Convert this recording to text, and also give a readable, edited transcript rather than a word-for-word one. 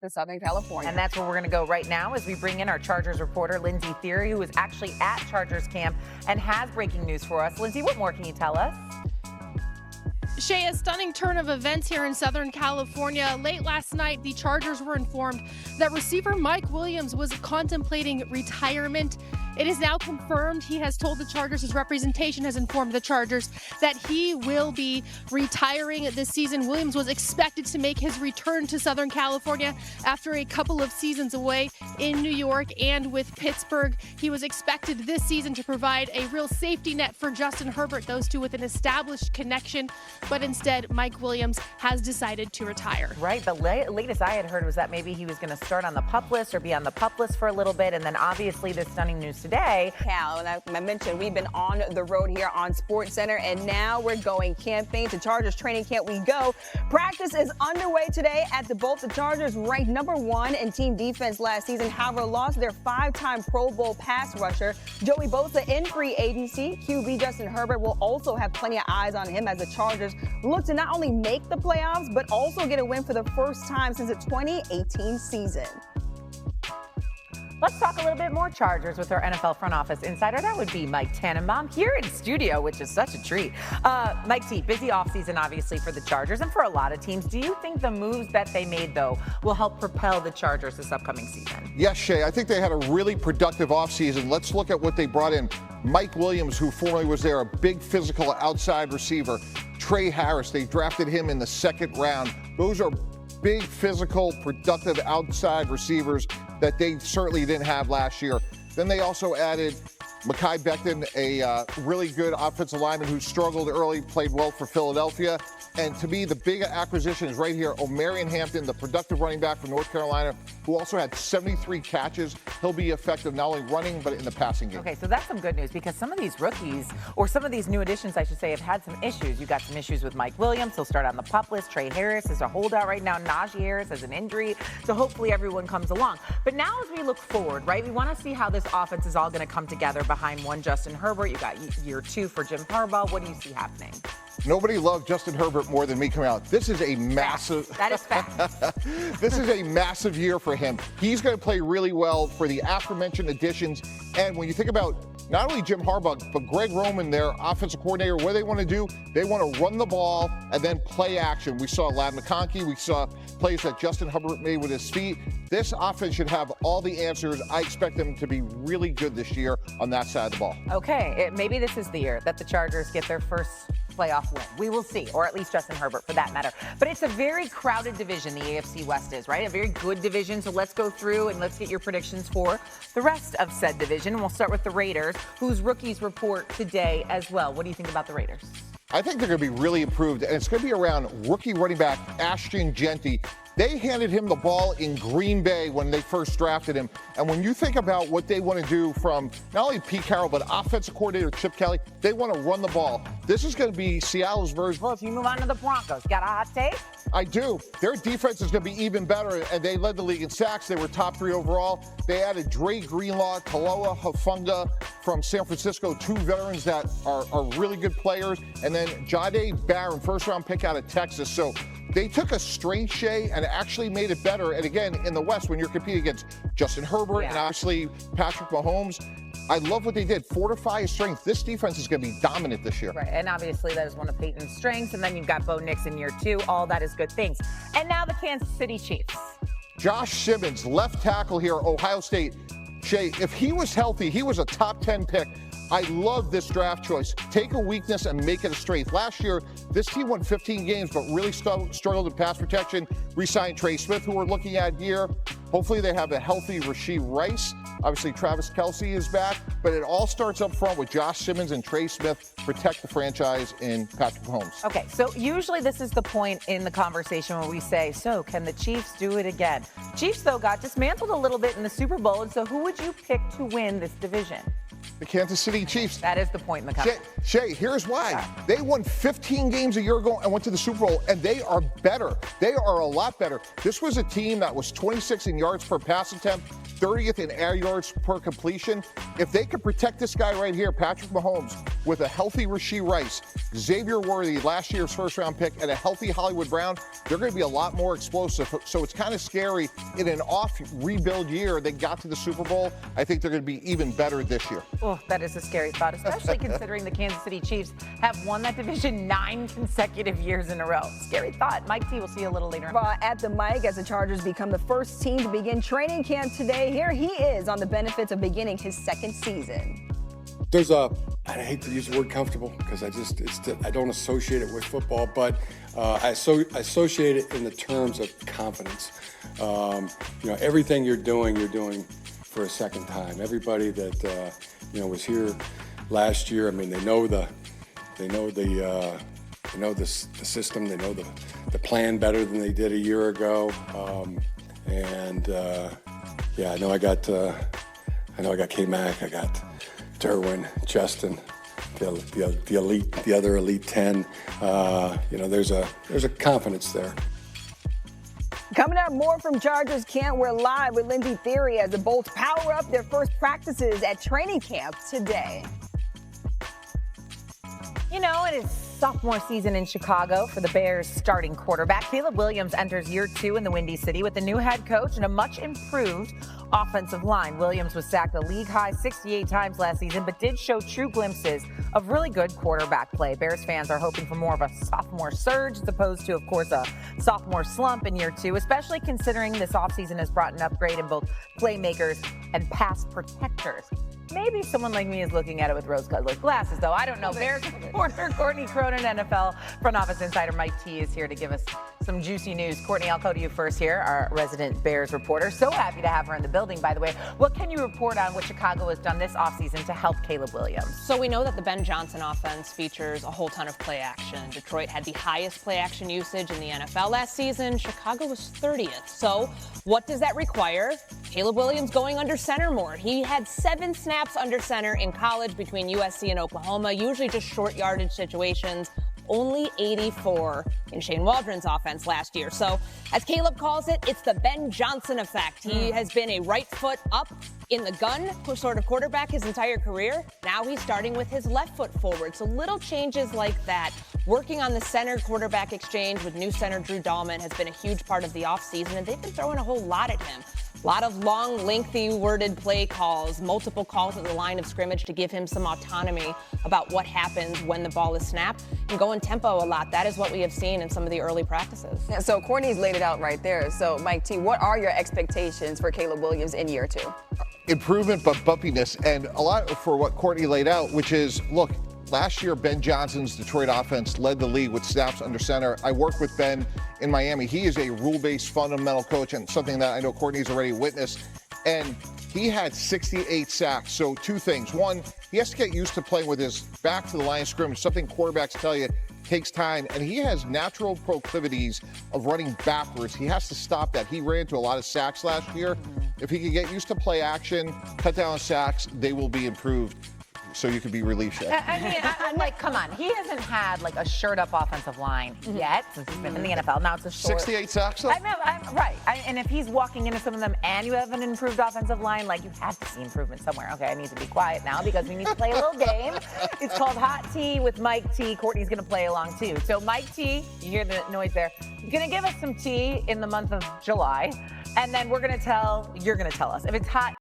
to Southern California. And that's where we're going to go right now as we bring in our Chargers reporter, Lindsay Theory, who is actually at Chargers camp and has breaking news for us. Lindsay, what more can you tell us? Shay, a stunning turn of events here in Southern California. Late last night, the Chargers were informed that receiver Mike Williams was contemplating retirement. It is now confirmed. He has told the Chargers, his representation has informed the Chargers that he will be retiring this season. Williams was expected to make his return to Southern California after a couple of seasons away in New York and with Pittsburgh. He was expected this season to provide a real safety net for Justin Herbert, those two with an established connection. But instead, Mike Williams has decided to retire. Right. The latest I had heard was that maybe he was going to start on the PUP list or be on the PUP list for a little bit. And then obviously this stunning news today. Cal, and I mentioned we've been on the road here on SportsCenter, and now we're going camping. To Chargers training camp we go. Practice is underway today at the Bolt. The Chargers ranked #1 in team defense last season. However, lost their 5-time Pro Bowl pass rusher, Joey Bosa, in free agency. QB Justin Herbert will also have plenty of eyes on him as the Chargers look to not only make the playoffs, but also get a win for the first time since the 2018 season. Let's talk a little bit more Chargers with our NFL front office insider. That would be Mike Tannenbaum here in studio, which is such a treat. Mike T, busy offseason obviously for the Chargers and for a lot of teams. Do you think the moves that they made, though, will help propel the Chargers this upcoming season? Yes, Shay. I think they had a really productive offseason. Let's look at what they brought in. Mike Williams, who formerly was there, a big physical outside receiver. Trey Harris, they drafted him in the 2nd round. Those are big, physical, productive outside receivers that they certainly didn't have last year. Then they also added Mekhi Becton, a really good offensive lineman who struggled early, played well for Philadelphia. And to me, the big acquisition is right here, Omarion Hampton, the productive running back from North Carolina, who also had 73 catches. He'll be effective not only running, but in the passing game. Okay, so that's some good news because some of these rookies, or some of these new additions, I should say, have had some issues. You got some issues with Mike Williams. He'll start on the PUP list. Trey Harris is a holdout right now. Najee Harris has an injury. So hopefully everyone comes along. But now as we look forward, right, we want to see how this offense is all going to come together behind one Justin Herbert. You got year 2 for Jim Harbaugh. What do you see happening? Nobody loved Justin Herbert more than me coming out. This is a massive. That is fact. This is a massive year for him. He's going to play really well for the aforementioned additions. And when you think about not only Jim Harbaugh, but Greg Roman, their offensive coordinator, what they want to do, they want to run the ball and then play action. We saw Ladd McConkey. We saw plays that Justin Herbert made with his feet. This offense should have all the answers. I expect them to be really good this year on that side of the ball. Okay, maybe this is the year that the Chargers get their first playoff win. We will see, or at least Justin Herbert for that matter. But it's a very crowded division, the AFC West is, right? A very good division. So let's go through and let's get your predictions for the rest of said division. And we'll start with the Raiders, whose rookies report today as well. What do you think about the Raiders? I think they're going to be really improved, and it's going to be around rookie running back Ashton Genty. They handed him the ball in Green Bay when they first drafted him. And when you think about what they want to do from not only Pete Carroll, but offensive coordinator Chip Kelly, they want to run the ball. This is going to be Seattle's version. Well, if you move on to the Broncos, got a hot take? I do. Their defense is going to be even better, and they led the league in sacks. They were top 3 overall. They added Dre Greenlaw, Taloa Hufanga from San Francisco, 2 veterans that are really good players, and then Jahdae Barron, first-round pick out of Texas. So they took a strength, Shay, and actually made it better. And again, in the West, when you're competing against Justin Herbert and obviously Patrick Mahomes, I love what they did. Fortify his strength. This defense is going to be dominant this year. Right, and obviously that is one of Peyton's strengths. And then you've got Bo Nix in year 2. All that is good things. And now the Kansas City Chiefs. Josh Simmons, left tackle here, Ohio State. Shay, if he was healthy, he was a top 10 pick. I love this draft choice. Take a weakness and make it a strength. Last year, this team won 15 games, but really struggled in pass protection. Re-signed Trey Smith, who we're looking at here. Hopefully they have a healthy Rashee Rice. Obviously, Travis Kelce is back. But it all starts up front with Josh Simmons and Trey Smith. Protect the franchise in Patrick Mahomes. Okay, so usually this is the point in the conversation where we say, so can the Chiefs do it again? Chiefs, though, got dismantled a little bit in the Super Bowl. And so who would you pick to win this division? The Kansas City Chiefs. That is the point in the conversation. Shay, here's why. They won 15 games a year ago and went to the Super Bowl, and they are better. They are a lot better. This was a team that was 26 in yards per pass attempt, 30th in air yards per completion. If they could protect this guy right here, Patrick Mahomes, with a healthy Rashee Rice, Xavier Worthy, last year's first-round pick, and a healthy Hollywood Brown, they're going to be a lot more explosive. So it's kind of scary. In an off-rebuild year, they got to the Super Bowl. I think they're going to be even better this year. Oh, that is a scary thought, especially considering the Kansas City Chiefs have won that division 9 consecutive years in a row. Scary thought. Mike T, we'll see you a little later. At the mic, as the Chargers become the first team to begin training camp today, here he is on the benefits of beginning his second season. There's I hate to use the word comfortable because I don't associate it with football, but I associate it in the terms of confidence. Everything you're doing for a second time. Everybody that was here last year. I mean, they know the system. They know the plan better than they did a year ago. I know I got K-Mac. I got Derwin, Justin, the other elite 10. There's a confidence there. Coming up, more from Chargers Camp. We're live with Lindsey Theory as the Bolts power up their first practices at training camp today. It is sophomore season in Chicago for the Bears starting quarterback. Caleb Williams enters year 2 in the Windy City with a new head coach and a much improved offensive line. Williams was sacked a league-high 68 times last season, but did show true glimpses of really good quarterback play. Bears fans are hoping for more of a sophomore surge as opposed to, of course, a sophomore slump in year 2, especially considering this offseason has brought an upgrade in both playmakers and pass protectors. Maybe someone like me is looking at it with rose-colored glasses, though. I don't know. Bears reporter Courtney Cronin, NFL front office insider Mike T is here to give us some juicy news. Courtney, I'll go to you first here, our resident Bears reporter. So happy to have her in the building, by the way. What can you report on what Chicago has done this offseason to help Caleb Williams? So we know that the Ben Johnson offense features a whole ton of play action. Detroit had the highest play action usage in the NFL last season. Chicago was 30th. So what does that require? Caleb Williams going under center more. He had 7 snaps under center in college between USC and Oklahoma, usually just short yardage situations. Only 84 in Shane Waldron's offense last year. So, as Caleb calls it, it's the Ben Johnson effect. He has been a right foot up in the gun sort of quarterback his entire career. Now he's starting with his left foot forward. So little changes like that. Working on the center quarterback exchange with new center Drew Dahlman has been a huge part of the offseason, and they've been throwing a whole lot at him. A lot of long, lengthy, worded play calls, multiple calls at the line of scrimmage to give him some autonomy about what happens when the ball is snapped and going tempo a lot. That is what we have seen in some of the early practices. Yeah, so Courtney's laid it out right there. So, Mike T, what are your expectations for Caleb Williams in year 2? Improvement, but bumpiness, and a lot for what Courtney laid out, which is, look, last year, Ben Johnson's Detroit offense led the league with snaps under center. I work with Ben in Miami. He is a rule-based fundamental coach, and something that I know Courtney's already witnessed. And he had 68 sacks. So 2 things. 1, he has to get used to playing with his back to the line of scrimmage, something quarterbacks tell you takes time. And he has natural proclivities of running backwards. He has to stop that. He ran into a lot of sacks last year. If he can get used to play action, cut down sacks, they will be improved. So you could be relieved, Shay. I'm like, come on. He hasn't had like a shirt-up offensive line yet since he's been in the NFL. Now it's a short. 68 sacks, though? I'm right. And if he's walking into some of them and you have an improved offensive line, like you have to see improvement somewhere. Okay, I need to be quiet now because we need to play a little game. It's called Hot Tea with Mike T. Courtney's going to play along too. So Mike T, you hear the noise there. You're going to give us some tea in the month of July. And then you're going to tell us if it's hot